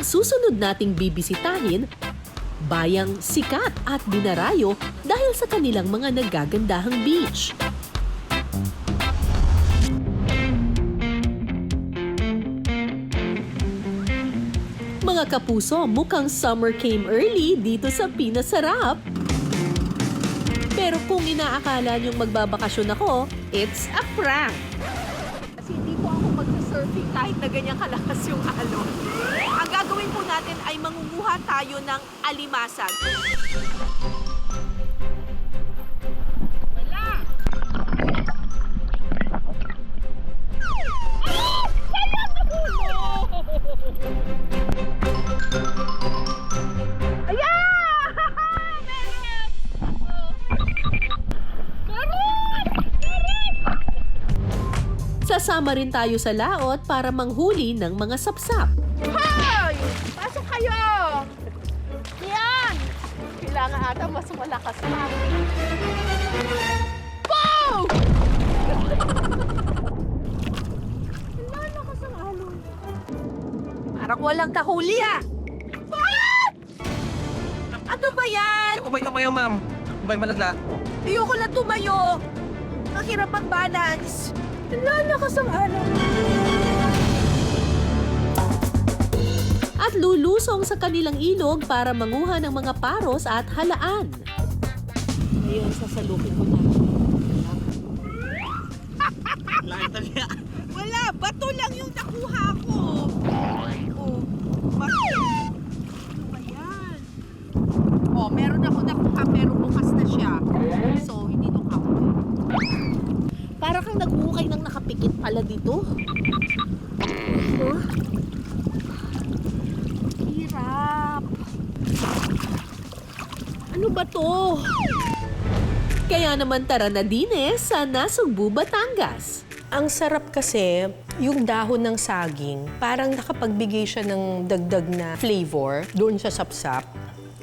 Ang susunod nating bibisitahin, bayang sikat at dinarayo dahil sa kanilang mga nagagandahang beach. Mga kapuso, mukhang summer came early dito sa Pinasarap. Pero kung inaakala niyong magbabakasyon ako, it's a prank. Kasi hindi po ako mag-surfing kahit na ganyan kalakas yung alon. Ang gagawin po natin ay mangunguha tayo ng alimasag. Wala! Ah! Sayang na puno! Ayan! Meron! Meron! Meron! Sasama rin tayo sa laot para manghuli ng mga sapsap. Hoy! Pasok kayo! Yan! Kailangan ata mas malakas pa. Boom! Lalakas ang alon. Parang walang kahuli ah! What? Ano ba yan? Kamay, ma'am. Kamay malagla. Ayoko na tumayo. Ang hirap mag-balance. Lalakas ang alon. At lulusong sa kanilang ilog para manguha ng mga paros at halaan. Ngayon, sasalukin ko na. Wala, bato lang yung nakuha ko. Oh, bato. Ano ba yan? Oh, meron ako nakuha pero bukas na siya. So, hindi to kahoy. Para kang naghukay ng nakapikit pala dito. Hirap. Ano ba to? Kaya naman tara na din sa Nasugbu, Batangas. Ang sarap kasi, yung dahon ng saging, parang nakapagbigay siya ng dagdag na flavor doon sa sapsap.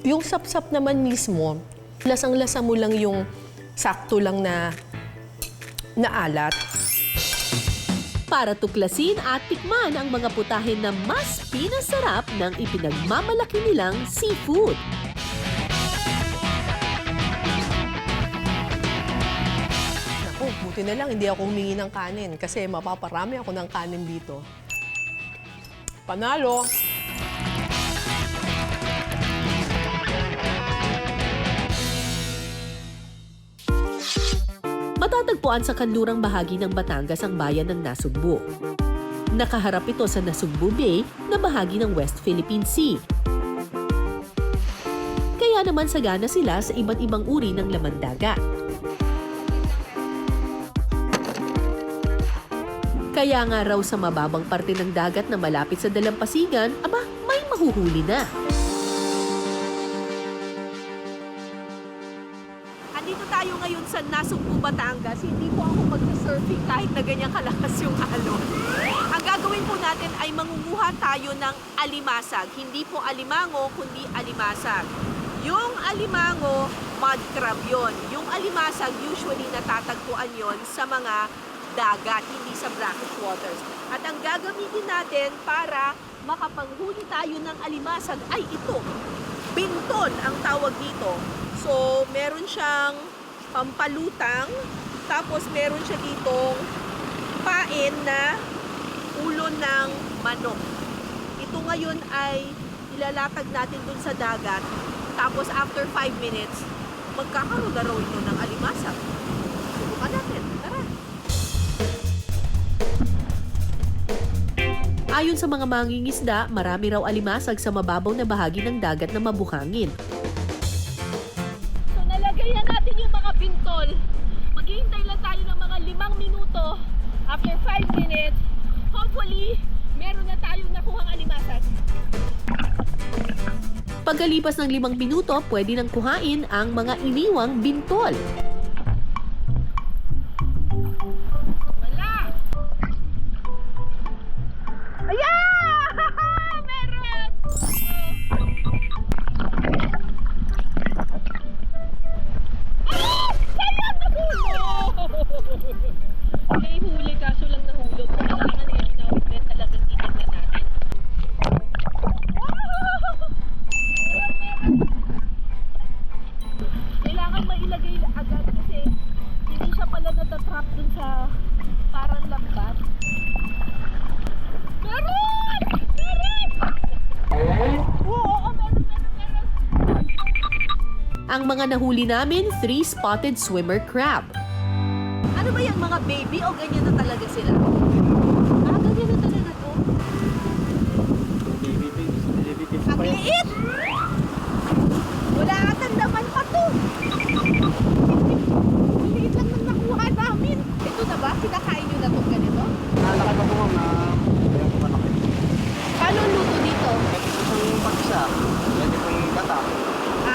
Yung sapsap naman mismo, lasang-lasa mo lang yung sakto lang na alat. Para tuklasin at tikman ang mga putahe na mas pinasarap ng ipinagmamalaki nilang seafood. Naku, buti na lang hindi ako humingi ng kanin kasi mapaparami ako ng kanin dito. Panalo! Matatagpuan sa kanlurang bahagi ng Batangas ang bayan ng Nasugbu. Nakaharap ito sa Nasugbu Bay na bahagi ng West Philippine Sea. Kaya naman sagana sila sa iba't ibang uri ng laman dagat. Kaya nga raw sa mababang parte ng dagat na malapit sa dalampasigan, aba, may mahuhuli na. Andito tayo ngayon sa Nasugbu, Batangas. Hindi po ako mag-surfing kahit na ganyan kalakas yung alon. Ang gagawin po natin ay mangunguha tayo ng alimasag. Hindi po alimango, kundi alimasag. Yung alimango, mud crab yun. Yung alimasag, usually natatagpuan yon sa mga dagat, hindi sa brackish waters. At ang gagamitin natin para makapanghuli tayo ng alimasag ay ito. Binton ang tawag dito. So, meron siyang pampalutang, tapos meron siya ditong pain na ulo ng manok. Ito ngayon ay ilalatag natin dun sa dagat, tapos after 5 minutes, magkakaroon na raw ito ng alimasag. Subukan natin. Tara! Ayon sa mga mangingisda, marami raw alimasag sa mababaw na bahagi ng dagat na mabuhangin. So, nalagay na natin yung mga bintol. Maghihintay lang tayo ng mga 5 minuto. After 5 minutes, hopefully, meron na tayong nakuhang alimasag. Pagkalipas ng 5 minuto, pwede nang kuhain ang mga iniwang bintol. Wala! Ayan! Meron! Ah! Sayang na puno! May huli kaso lang nahulog. Kailangan i-inawit din talagang titignan natin. Wow! mga nahuli namin, 3 spotted swimmer crab. Ano ba yan, mga baby o ganyan na talaga sila? Ganyan na talaga to? Ang liit! Wala atang naman pa to! Ang liit lang nang nakuha namin. Ito na ba? Kinakain nyo na itong ganito? Nalakad pa po ma'am na ayaw ko malaki. Paano luto dito? Ito pong pag-isa. Pwede pong gata.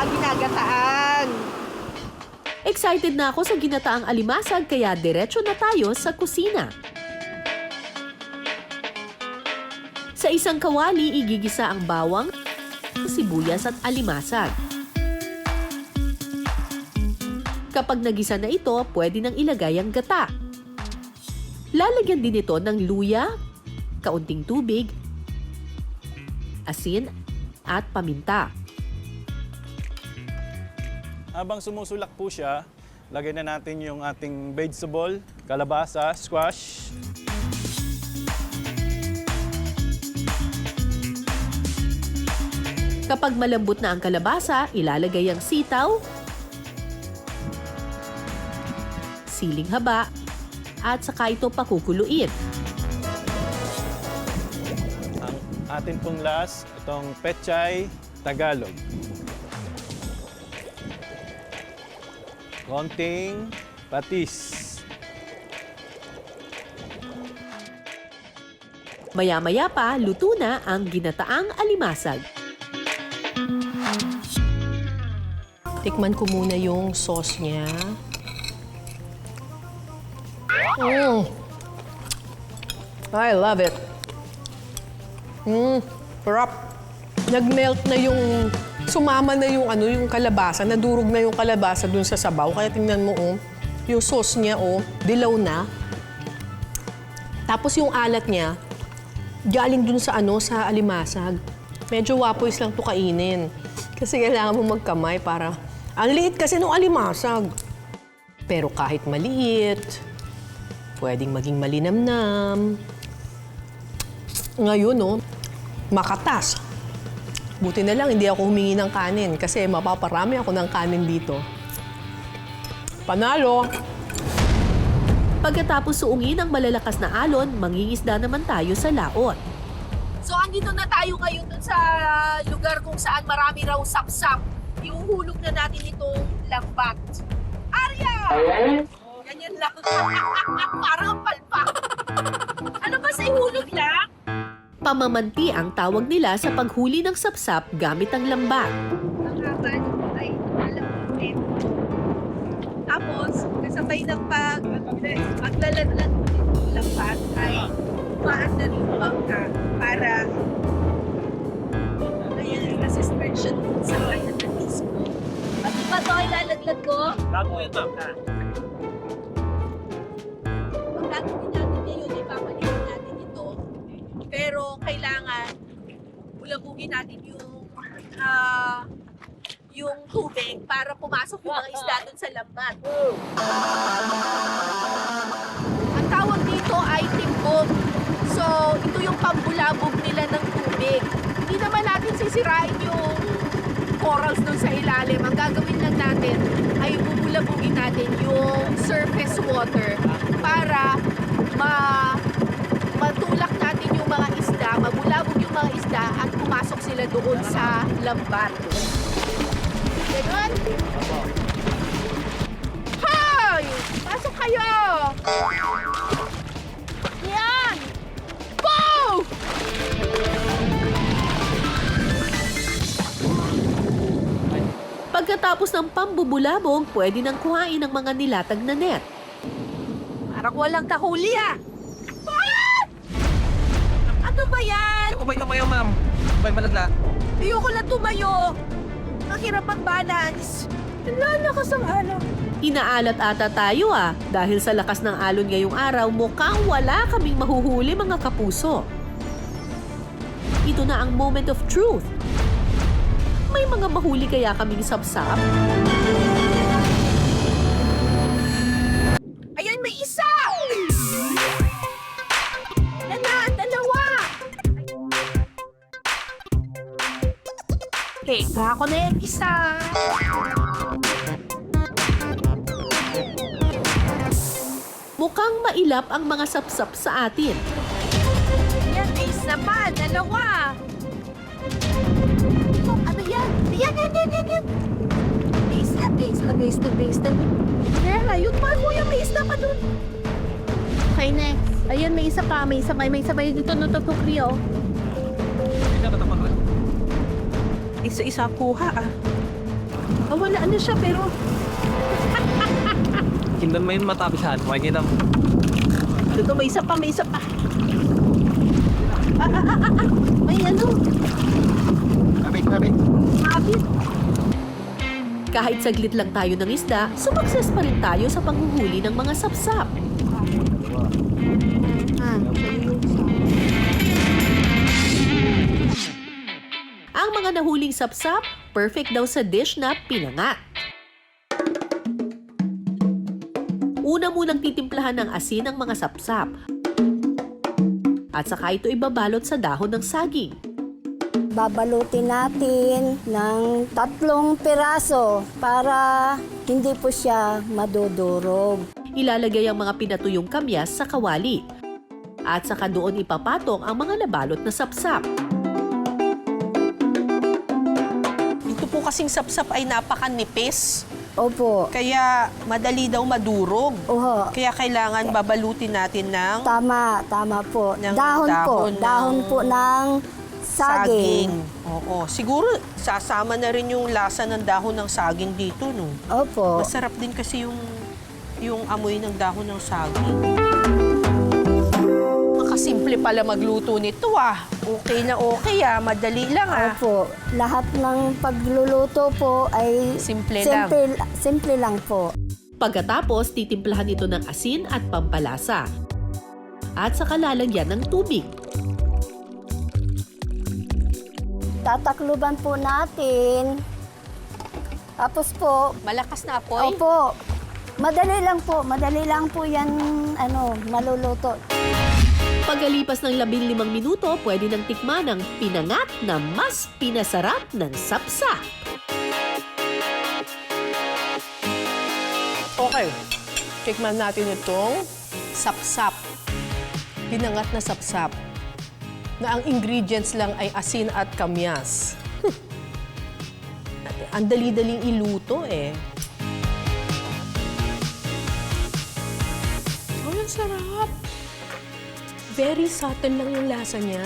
Ginagataan. Excited na ako sa ginataang alimasag kaya diretso na tayo sa kusina. Sa isang kawali, igigisa ang bawang, sibuyas at alimasag. Kapag nagisa na ito, pwede nang ilagay ang gata. Lalagyan din ito ng luya, kaunting tubig, asin at paminta. Habang sumusulak po siya, lagay na natin yung ating vegetable, kalabasa, squash. Kapag malambot na ang kalabasa, ilalagay ang sitaw, siling haba, at saka ito pakukuluin. Ang atin pong last, itong pechay Tagalog. Konting patis. Maya-maya pa, luto na ang ginataang alimasag. Tikman ko muna yung sauce niya. I love it. Sarap. Nag-melt na yung, sumama na yung yung kalabasa, nadurog na yung kalabasa dun sa sabaw. Kaya tingnan mo, yung sauce niya, dilaw na. Tapos yung alat niya, galing dun sa sa alimasag. Medyo wapoys lang to kainin. Kasi kailangan mo magkamay para, ang liit kasi nung alimasag. Pero kahit maliit, pwedeng maging malinamnam. Ngayon, makatas. Buti na lang, hindi ako humingi ng kanin kasi mapaparami ako ng kanin dito. Panalo! Pagkatapos suungin ang malalakas na alon, mangingisda naman tayo sa laot. So, andito na tayo ngayon dun sa lugar kung saan marami raw sapsap. Iuhulog na natin itong lambat. Arya! Ganyan lang. Parang palpak. Ano ba sa ihulog lang? Pamamanti ang tawag nila sa paghuli ng sapsap gamit ang lambat. Ang haba nito ay malapitin. Tapos, kasabay ng paglaladlad ng lambat ay umaan na rin yung bangka para assistant siya sa kanya na mismo. Pati ba ito ay lalaglag ko? Bago yun ma'am. Ang gagawin natin ngayon, ipapalitin natin ito. Pero kailangan bulabugin natin yung tubig para pumasok yung mga isda dun sa lambat. Ang tawag dito ay timbog. So, ito yung pambulabog nila ng tubig. Hindi naman natin sisirain yung corals dun sa ilalim. Ang gagawin lang natin ay bubulabugin natin yung surface water para matulak natin yung mga isda, mabulabog yung mga isda at pumasok sila doon sa lambat. Ganon? Hoy! Pasok kayo! Yan! Go! Pagkatapos ng pambubulabog, pwede nang kuhain ang mga nilatag na net. Parang walang kahuli ah! Ah! Ano ba yan? Kumay kayo ma'am. Kumay malagla. Ayoko lang tumayo. Ang hirap mag-balance. Lalakas ang alon. Inaalat ata tayo dahil sa lakas ng alon ngayong araw, mukhang wala kaming mahuhuli mga kapuso. Ito na ang moment of truth. May mga mahuli kaya kaming sapsap? Ayan, may isa! Yan na, dalawa! Okay, ako na yung isa. Mukhang mailap ang mga sapsap sa atin. Yan, may isa pa. Dalawa. Oh, ano yan? Yan. May isda. Kaya, yun pa, kuya, may isda pa dun. Okay, next. Ayan, may isa pa dito, no, tutukli, oh. Isa-isa kuha, ah. Oh, wala na siya, pero... Kindan mo yun matapisan. Makikita mo. Ito, may isa pa. May ano? Kapit. Mabit. Kahit saglit lang tayo ng isda, sumakses pa rin tayo sa panghuhuli ng mga sapsap. Ang mga nahuling sapsap, perfect daw sa dish na pinangat. Una munang titimplahan ng asin ang mga sapsap. At saka ito ibabalot sa dahon ng saging. Babalutin natin ng 3 piraso para hindi po siya madudurog. Ilalagay ang mga pinatuyong kamyas sa kawali. At saka doon ipapatong ang mga nabalot na sapsap. Ito po kasing sapsap ay napakanipis. Opo. Kaya madali daw madurog. Oho. Kaya kailangan babalutin natin ng Tama po. Ng Dahon po. dahon Dahon ng po ng saging. Oo. Siguro sasama na rin yung lasa ng dahon ng saging dito, no? Opo. Masarap din kasi yung amoy ng dahon ng saging. Makasimple pala magluto nito, ah. Okay na okay, ah. Madali lang, ah. Opo. Lahat ng pagluluto po ay Simple lang po. Pagkatapos, titimplahan ito ng asin at pampalasa. At saka lalagyan ng tubig. Tatakluban po natin. Tapos po, Malakas na apoy. opo. Madali lang po yan maluluto. Pagkalipas ng 15 minuto, pwede nang tikman ang pinangat na mas pinasarap ng sapsap. Okay. Tikman natin itong sapsap. Pinangat na sapsap. Na ang ingredients lang ay asin at kamyas. Ang dali-daling iluto, eh. Ay, ang sarap. Very subtle lang yung lasa niya.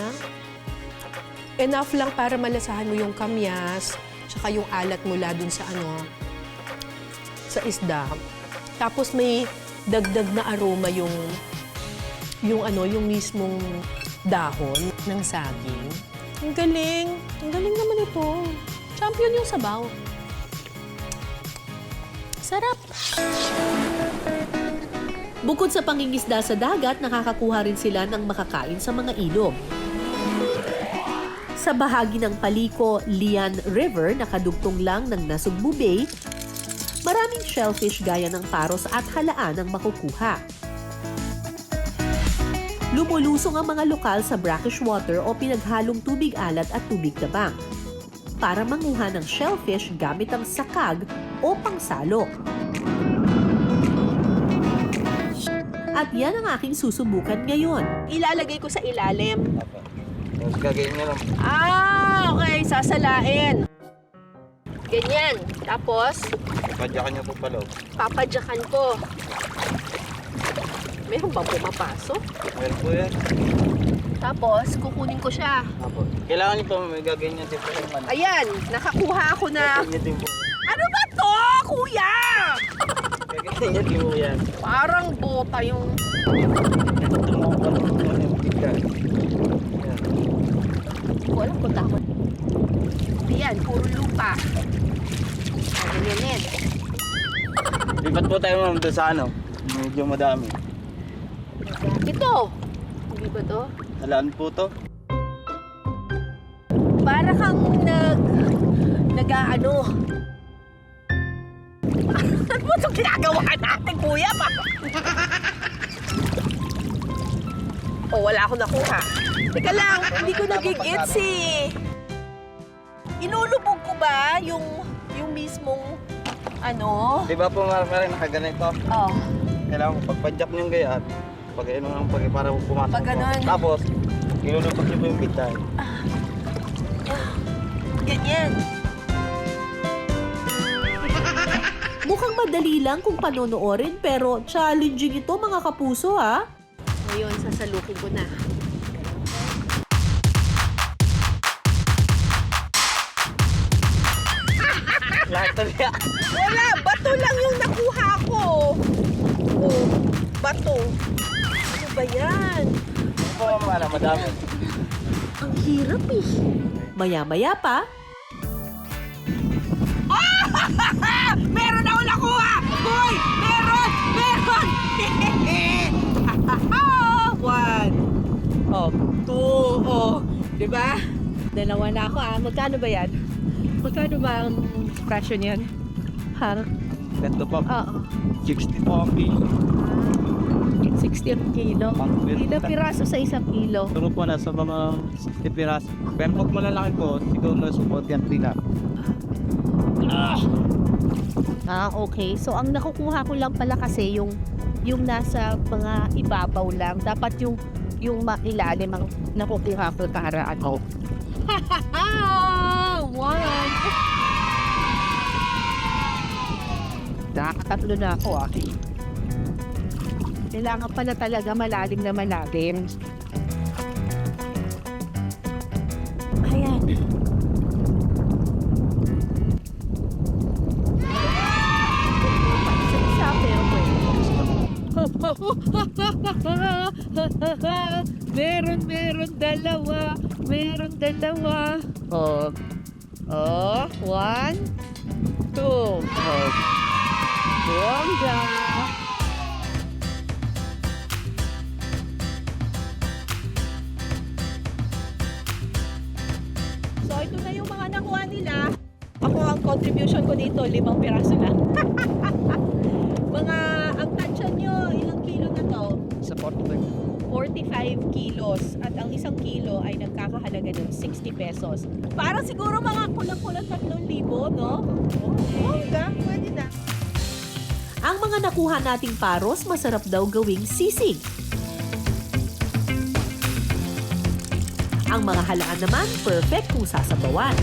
Enough lang para malasahan mo yung kamyas, tsaka yung alat mula dun sa sa isda. Tapos may dagdag na aroma yung mismong dahon ng saging. Ang galing. Ang galing naman ito. Champion yung sabaw. Sarap. Bukod sa pangingisda sa dagat, nakakakuha rin sila ng makakain sa mga ilog. Sa bahagi ng Paliko, Lian River, nakadugtong lang ng Nasugbu Bay, maraming shellfish gaya ng paros at halaan ang makukuha. Lumulusong ang mga lokal sa brackish water o pinaghalong tubig alat at tubig tabang para manguha ng shellfish gamit ang sakag o pangsalok. At yan ang aking susubukan ngayon. Ilalagay ko sa ilalim. Tapos gagawin nyo lang. Okay. Sasalain. Ganyan. Tapos, Padyakan nyo po pa loob. papadyakan ko. Meron bang pumapasok? Meron po yan. Tapos, kukunin ko siya. Apo. Kailangan nyo po may gagawin nyo din po yung manok. Ayan, nakakuha ako na... Gagawin nyo din po. Ano ba to, kuya? Gagawin nyo din po yan. Parang bota yung... Tumukal po yung tigda. Yan. Hindi ko alam kung tama. Ayan, puro lupa. Ganyan. Lipat po tayo ma'am doon sa medyo madami. Ito. Hindi ba to? Halaan po to. Para kang nag-ano. Ano ba itong ginagawa natin, kuya? Oh, wala akong nakuha. Teka lang, hindi ko nagigits eh. Inulubog ko ba yung mismong ano? Di ba po maraming nakaganito? Oh. kailangan ko pagpadyak niyo yung gayat. Pag ano lang para pumasok Pag po. ganon. Tapos, ilulutok niyo po yung bitay. Ganyan. Mukhang madali lang kung panonoorin pero challenging ito mga kapuso ha. Ngayon, sasalukin ko na. Lahat na niya. Wala! Bato lang yung nakuha ko. Oh, bato. Ano ba yan? Ano po, mama, madami. Ang hirap eh. Maya-maya pa, Meron ako nakuha! Hoy! Meron! Meron! One. Oh, two. Oh, di ba? Dalawa na ako Magkano ba yan? Magkano ba ang presyo niyan? Ha? Ito po, Oo. 60 po ang kilo. 60 ang kilo. Ilang piraso sa isang kilo? Turo po nasa mga 60 piras. Pero pag malalaki po, siguro na support yan pila. Okay. So, ang nakukuha ko lang pala kasi yung nasa mga ibabaw lang. Dapat yung ilalim ang nakukuha ko kaharaan. Oo. One! Nakakatatlo na ako Kailangan pala talaga malalim na malalim. Ayan. Isa-isa, pero pwede. Meron dalawa. One, two. Bongga. So, ito na yung mga nakuha nila. Ako, ang contribution ko dito, 5 piraso lang. Ang tansya nyo, ilang kilo na to? Sa 45. 45 kilos. At ang isang kilo ay nagkakahalaga ng 60 pesos. Parang siguro mga kulang-kulang 3,000, no? Bongga, pwede na. ang mga nakuha nating paros masarap daw gawing sisig. Ang mga halaan naman, perfect kung sasabawan.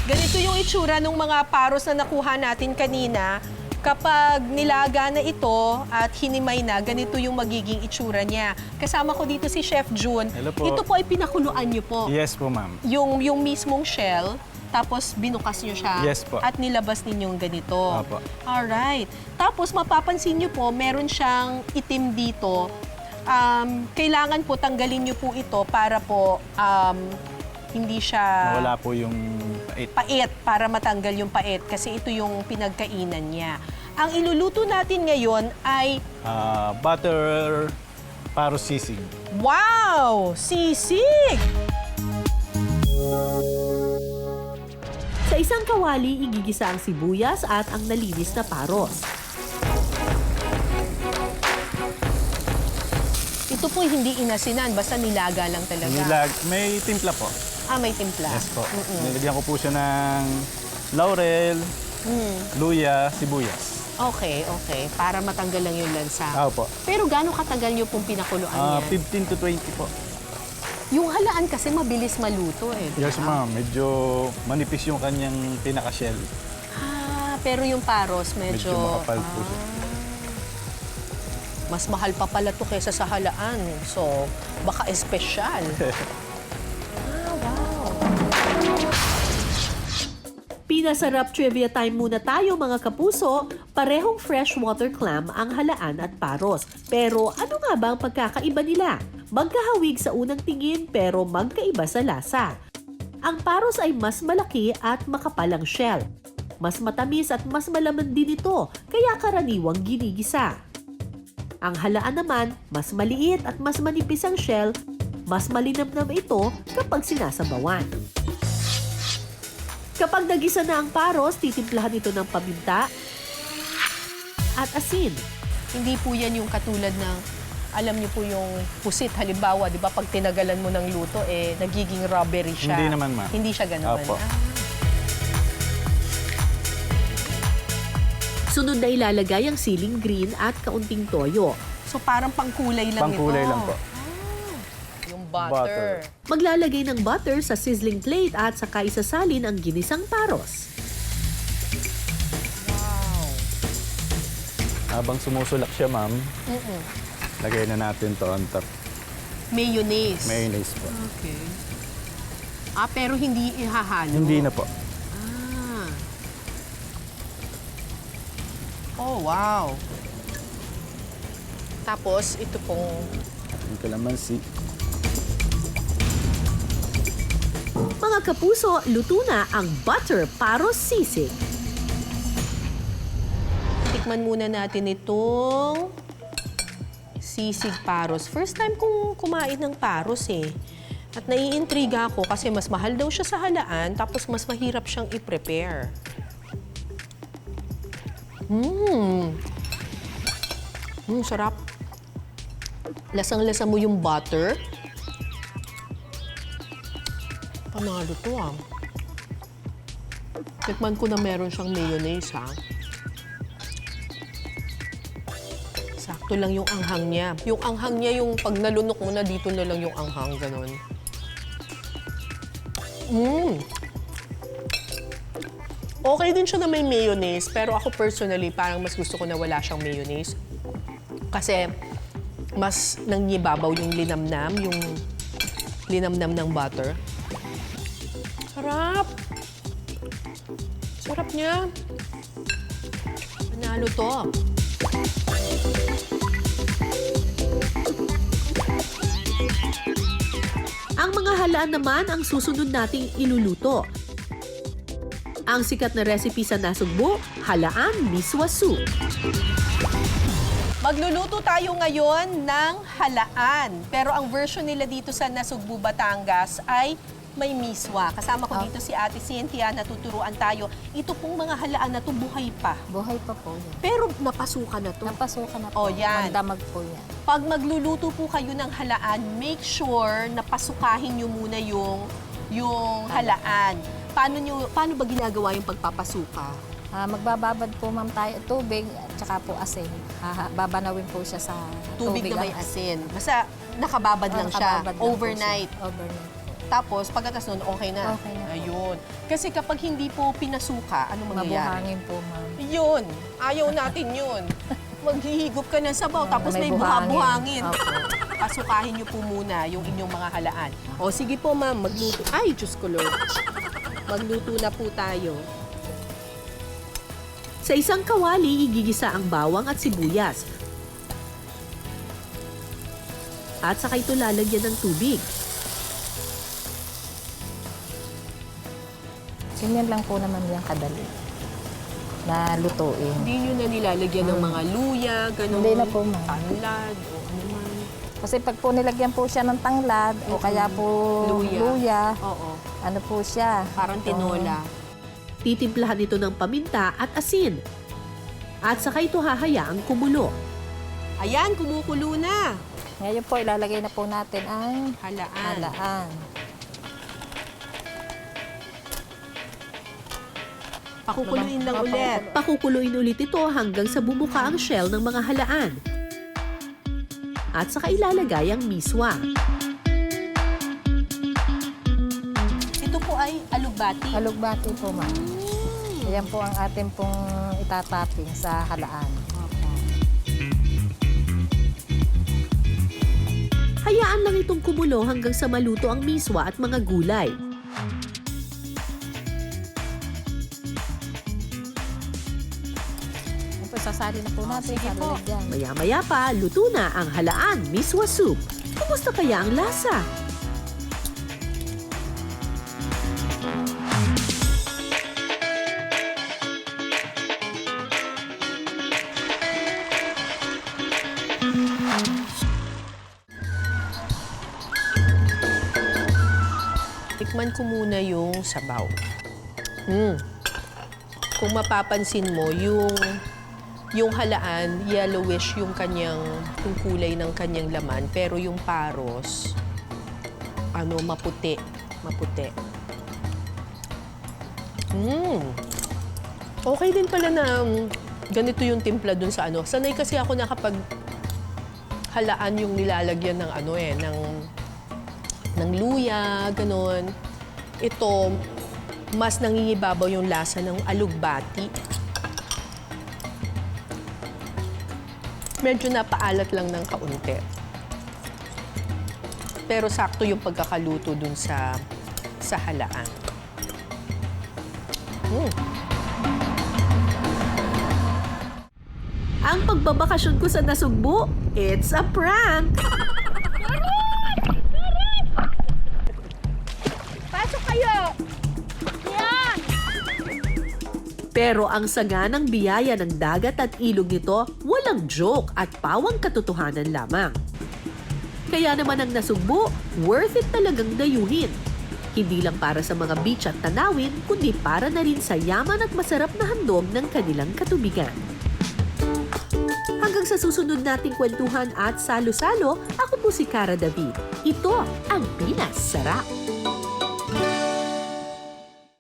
Ganito yung itsura ng mga paros na nakuha natin kanina. Kapag nilaga na ito at hinimay na, ganito yung magiging itsura niya. Kasama ko dito si Chef June. Hello po. Ito po ay pinakuluan niyo po. Yes po, ma'am. Yung mismong shell, tapos binukas niyo siya. Yes po. At nilabas ninyong ganito. Opo. Alright. Tapos mapapansin niyo po, meron siyang itim dito. Kailangan po tanggalin niyo po ito para po hindi siya Nawala po yung pait. pait, para matanggal yung pait kasi ito yung pinagkainan niya. Ang iluluto natin ngayon ay, Butter paros sisig. wow! Sisig! Sa isang kawali, igigisa ang sibuyas at ang nalinis na paros. Ito po hindi inasinan, basta nilaga lang talaga. May timpla po. May timpla. Yes po. Nilagyan ko po siya ng laurel, luya, sibuyas. Okay. Para matanggal lang yung lansa. Opo. Pero gaano katagal niyo pong pinakuluan yan? 15 to 20 po. Yung halaan kasi mabilis maluto eh. di Yes, ba? ma'am. Medyo manipis yung kanyang pinaka-shell. Pero yung paros Medyo makapal po siya. Mas mahal pa pala to kaysa sa halaan. So, baka espesyal. Wow. Pinasarap trivia time muna tayo mga kapuso. Parehong freshwater clam ang halaan at paros. Pero ano nga ba ang pagkakaiba nila? Magkahawig sa unang tingin pero magkaiba sa lasa. Ang paros ay mas malaki at makapal ang shell. Mas matamis at mas malaman din ito, kaya karaniwang ginigisa. Ang halaan naman, mas maliit at mas manipis ang shell, mas malinamnam ito kapag sinasabawan. Kapag nagisa na ang paros, titimplahan ito ng paminta at asin. Hindi po yan yung katulad ng, alam niyo po yung pusit, halimbawa, di ba, pag tinagalan mo ng luto, nagiging rubbery siya. Hindi naman, ma'am. Hindi siya ganun. Opo. Sunod na ilalagay ang siling green at kaunting toyo. So parang pangkulay lang Pangkulay ito. lang po. Yung Butter. butter. Maglalagay ng butter sa sizzling plate at saka isasalin ang ginisang paros. Habang sumusulak siya, ma'am, lagay na natin to on top. Mayonnaise. Mayonnaise po. Okay. Pero hindi ihahalo. Hindi na po. Oh, wow. Tapos, ito pong Yung kalamansi. Mga kapuso, luto na ang butter paros sisig. tikman muna natin itong sisig paros. First time kong kumain ng paros eh. At naiintriga ako kasi mas mahal daw siya sa halaan tapos mas mahirap siyang i-prepare. Sarap. Lasang-lasa mo yung butter. Panalo to ah. Tikman ko na meron siyang mayonnaise ha. Sakto lang yung anghang niya. Yung anghang niya, yung pag nalunok mo na, dito na lang yung anghang, ganon. Okay din siya na may mayonnaise, pero ako personally, parang mas gusto ko na wala siyang mayonnaise. Kasi mas nangibabaw yung linamnam ng butter. Sarap! Sarap niya. Panalo to. Ang mga halaan naman ang susunod nating iluluto. Ang sikat na recipe sa Nasugbu, halaan miswa soup. Magluluto tayo ngayon ng halaan. Pero ang version nila dito sa Nasugbu, Batangas ay may miswa. Kasama ko dito si Ate Cynthia, natuturuan tayo. Ito pong mga halaan na to buhay pa. Buhay pa po yan. Pero napasukan na to. Napasukan na po. Oh, yan. Magdamag po yan. Pag magluluto po kayo ng halaan, make sure na pasukahin nyo muna yung halaan. Paano ba ginagawa yung pagpapasuka? Magbababad po ma'am tayo tubig at saka po asin. Babanawin po siya sa Tubig na may at asin. Basta nakababad lang siya. nakababad lang po Overnight. siya. Overnight. Tapos, pagkatas nun, okay na. Okay na po. Ayun. Kasi kapag hindi po pinasuka, ano mangyayari? Mabuhangin po ma'am. Yun. Ayaw natin yun. Maghihigop ka ng sabaw, tapos may buhangin. buha-buhangin. Opo. Pasukahin niyo po muna yung inyong mga halaan. O, sige po, ma'am. Magluto. Ay, Diyos ko, Lord. Magluto na po tayo. Sa isang kawali, igigisa ang bawang at sibuyas. At saka ito lalagyan ng tubig. Ganyan lang po naman yung kadali na lutuin. Hindi nyo na nilalagyan ng mga luya, ganun. Hindi na po, ma'am. Tanglad, o ano man. Kasi pag po nilagyan po siya ng tanglad o kaya po luya, Oo. ano po siya? Parang tinola. Titimplahan ito ng paminta at asin. At saka ito hahayaang kumulo. Ayan, kumukulo na. Ngayon po, ilalagay na po natin ang Halaan. halaan. Pakukuluin lang ulit. Pakukuluin ulit ito hanggang sa bumuka ang shell ng mga halaan. At saka ilalagay ang miswa. Ito po ay alugbati. Alugbati po, ma'am. Ayan po ang ating pong itatapping sa halaan. Hayaan lang itong kumulo hanggang sa maluto ang miswa at mga gulay. Sasali na po natin sa lalagyan. Maya-maya pa, luto na ang halaan miswa soup. Kumusta kaya ang lasa? Tikman ko muna yung sabaw. Kung mapapansin mo, yung halaan, yellowish yung yung kulay ng kanyang laman, pero yung paros, maputi. Maputi. Okay din pala na ganito yung timpla dun sa ano. Sanay kasi ako na kapag halaan yung nilalagyan ng ano ng luya, ganon. Ito, mas nangingibabaw yung lasa ng alugbati. Medyo napaalat lang ng kaunti. Pero sakto yung pagkakaluto dun sa halaan. Ang pagbabakasyon ko sa Nasugbu, it's a prank! Pasok kayo! Yan! Pero ang saganang biyaya ng dagat at ilog nito, walang joke at pawang katotohanan lamang. Kaya naman ang Nasugbu, worth it talagang dayuhin. Hindi lang para sa mga beach at tanawin, kundi para na rin sa yaman at masarap na handog ng kanilang katubigan. Hanggang sa susunod nating kwentuhan at salo-salo, ako po si Cara David. Ito ang Pinas Sarap.